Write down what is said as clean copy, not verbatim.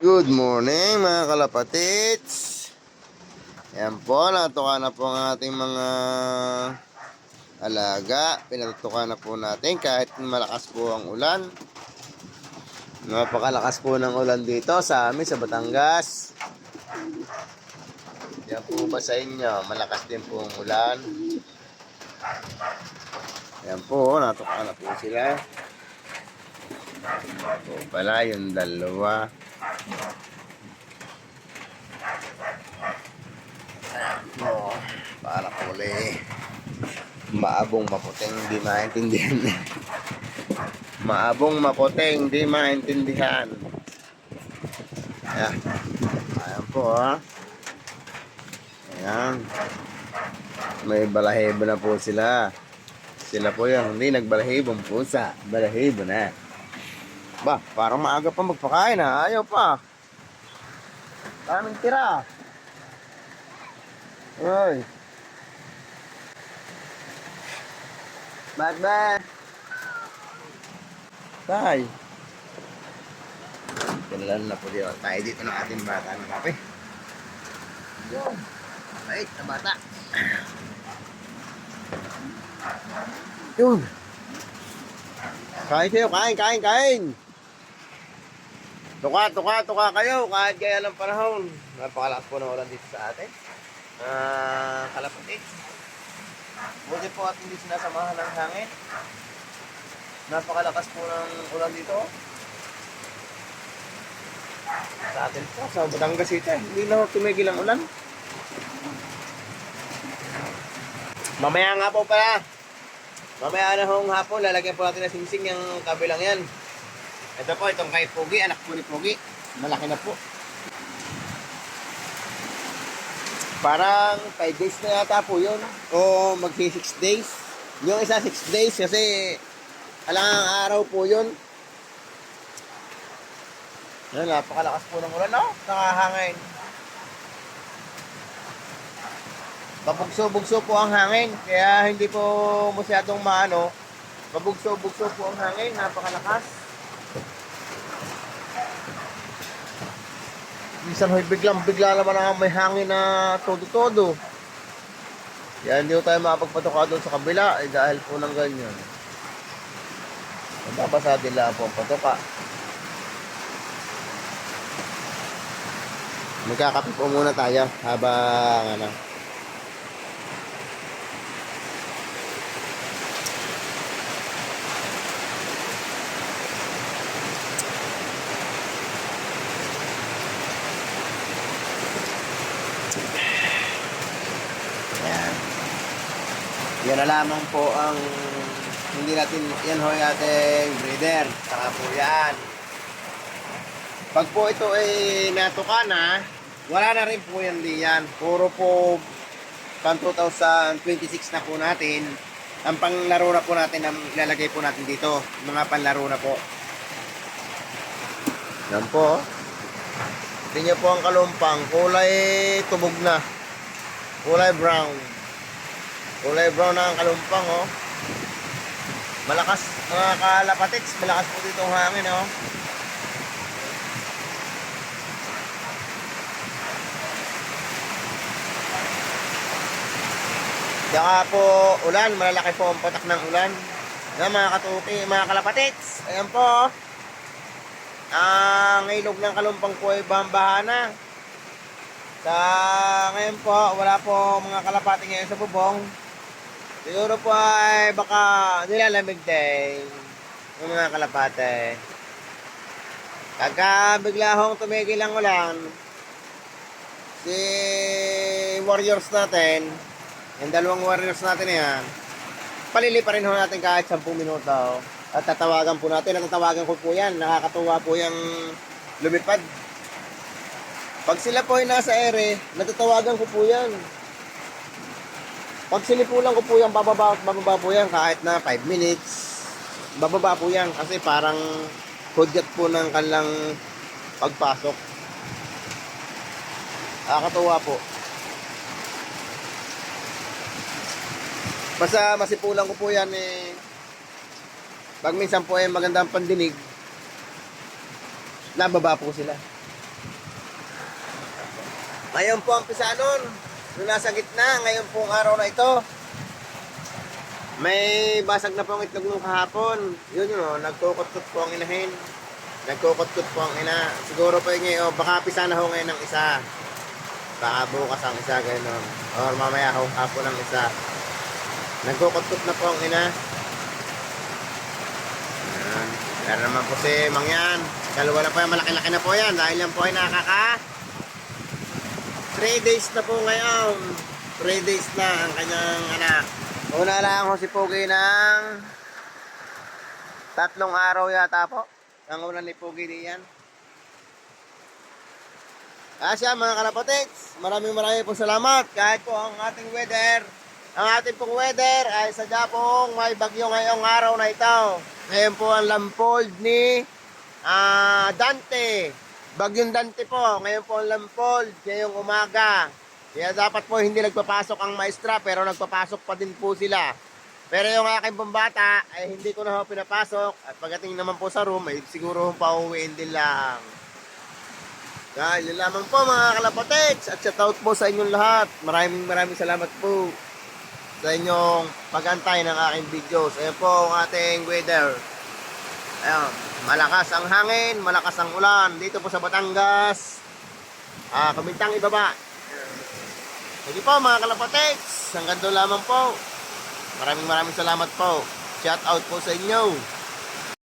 Good morning mga kalapatits. Ayan po, natutukan na po ang ating mga alaga. Pinatutukan na po natin kahit malakas po ang ulan. Napakalakas po ng ulan dito sa amin sa Batangas. Yan po ba sa inyo? Malakas din po ang ulan. Ayan po, natutukan na po sila. Po pala yung dalawa. Oh, para uli maabong maputing di maintindihan. Maabong maputing di maintindihan. Ayan. Ayan po ayan. May balahibo na po sila. Sila po yung hindi nagbalahibong pusa. Balahibo na. Ba, parang maaga pa magpakain ha. Ayaw pa. Daming tira. Uy. Batman. Tay. Kailan na po dito. Tayo dito ng ating bata ng kape. Yun. Bait na bata. Yun. Kain kayo. Kain. Tuka kayo. Kahit gaya ng panahon. Napakalakas po ng ulan dito sa atin. Kalapatid. Buti po at hindi sinasamahan ng hangin. Napakalakas po ng ulan dito. Sa atin po, sa Batangas City, hindi na tumigil ang ulan. Mamaya nga po pala. Mamaya na hong hapon, lalagyan po natin ng singsing yung kabilang yan. Ito po, itong kay Pogi, anak po ni Pogi. Malaki na po. Parang 5 days na yata po yun. O magsi 6 days. Yung isa 6 days kasi alang araw po yun. Yan, napakalakas po ng ulan, no? Nakahangin. Mabugso-bugso po ang hangin. Kaya hindi po masyadong maano. Mabugso-bugso po ang hangin. Napakalakas. Minsan hoy bigla naman ang may hangin na todo-todo. Kaya hindi tayo makapagpatuka doon sa kabila dahil po ng ganyan. Mababasa din lang po ang patuka. Magkakape po muna tayo habang ano. Yan na lamang po ang hindi natin, yan ho yung ating breeder. Saka po yan. Pag po ito ay natuka na, wala na rin po yan diyan. Puro po pang 2026 na po natin. Ang panglaro na po natin, ang ilalagay po natin dito. Mga panlaro na po. Yan po. Tingnan po ang kalumpang. Kulay tubog na. Kulay brown. Kulay brown na ang kalumpang, oh. Malakas, mga kalapatits. Malakas po dito ang hangin, oh. Saka po, ulan. Malalaki po ang patak ng ulan. Yan, mga katuki, mga kalapatits. Ayan po, oh. Ang ilog ng kalumpang po ay bahan na. Sa ngayon po, wala po mga kalapati ngayon sa bubong. Siguro po ay baka nilalamig din yung mga kalapate. Kagka bigla hong tumigil ang ulan, si warriors natin, yung dalawang warriors natin yan, palilipa rin ho natin kahit 10 minuto. At tatawagan po natin, natatawagan ko po yan, nakakatuwa po yung lumipad. Pag sila po ay nasa ere, natatawagan ko po yan. Pag sinipulan ko po yan, bababa po yan kahit na 5 minutes. Bababa po yan kasi parang hudyat po ng kanilang pagpasok. Nakakatuwa po. Basta masipulan ko po yan eh. Pag minsan po ay magandang pandinig, nababa po sila. Ngayon po ang pisa nun. Nung nasa gitna, ngayon pong araw na ito. May basag na po ang itlog nung kahapon. Yun yun o, nagkukot-kot po ang inahin. Nagkukot-kot po ang ina. Siguro po yung ngayon, baka pisa na ho ngayon ng isa. Baka bukas ang isa, gano'n. Or mamaya ho, hapon ang isa. Nagkukot-kot na po ang ina. Ayan. Meron naman po si Mangyan. Dalawa na po yan, malaki-laki na po yan. Dahil yan po ay nakaka 3 days na po ngayon. 3 days na ang kanyang anak. Una lang ho si Pogi ng 3 araw yata po. Ang una ni Pogi diyan. Asya mga kalapatiks, maraming po salamat. Kahit po ang ating weather, ang ating pong weather ay sadya pong may bagyo ngayong araw na ito. Ngayon po ang lampold ni Dante. Bagyong Dante po. Ngayon po ang lampold ngayong umaga. Kaya dapat po hindi nagpapasok ang maestra pero nagpapasok pa din po sila. Pero yung aking pambata ay hindi ko na ho pinapasok. At pagdating naman po sa room ay siguro pauwiin din lang. Dahil yun lamang po mga kalapatiks. At shoutout po sa inyong lahat. Maraming salamat po sa inyong pag-antay ng aking videos. Ayan po ang ating weather. Ayan, malakas ang hangin, malakas ang ulan. Dito po sa Batangas. Kumintang ibaba. Sige po mga kalapatiks. Hanggang doon lamang po. Maraming salamat po. Shoutout po sa inyo.